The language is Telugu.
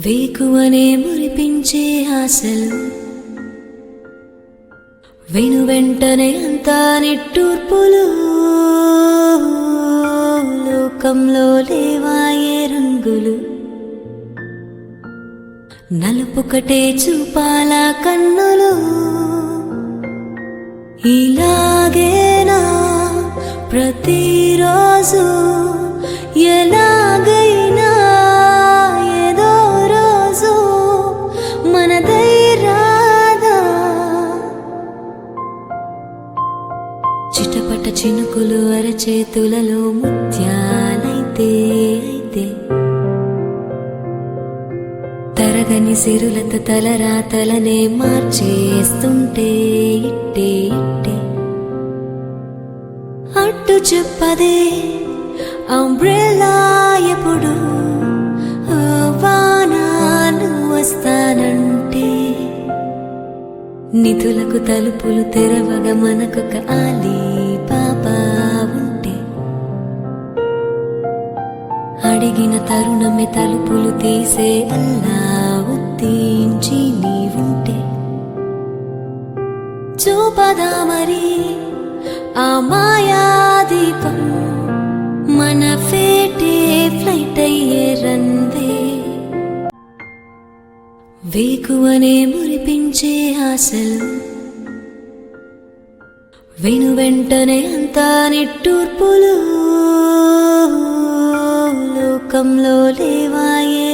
వేకువనే మురిపించే ఆశలు వెను వెంటనే అంతా నిట్టూర్పులు లోకంలో లేవాయే రంగులు నలుపుకటే చూపాలా కన్నులు ఇలాగేనా ప్రతిరోజు ఎలాగైనా ఏదో రోజు మనదై రాదా చిటపట చినుకులు అరచేతులలో ముత్యాలైతే అయితే తరగని సిరులతో తలరాతలనే మార్చేస్తుంటే ఇట్టే ఇట్టే అట్టు చెప్పదే అంబ్రెల్లా ఎప్పుడు వానా నువ్వు వస్తానంటే నిధులకు తలుపులు తెరవగా మనకొక ఆలీ పాపా ఉంటే అడిగిన తరుణమే తలుపులు తీసే అల్లా ఉత్తీంచి నీవుంటే చూపదా మరి ఆ మాయాదీపం మన ఫేటే ఫ్లైట్ అయ్యే రందే వేకువనే మురిపించే ఆశలు వెను వెంటనే అంతా నిట్టూర్పులు లోకంలో లేవాయే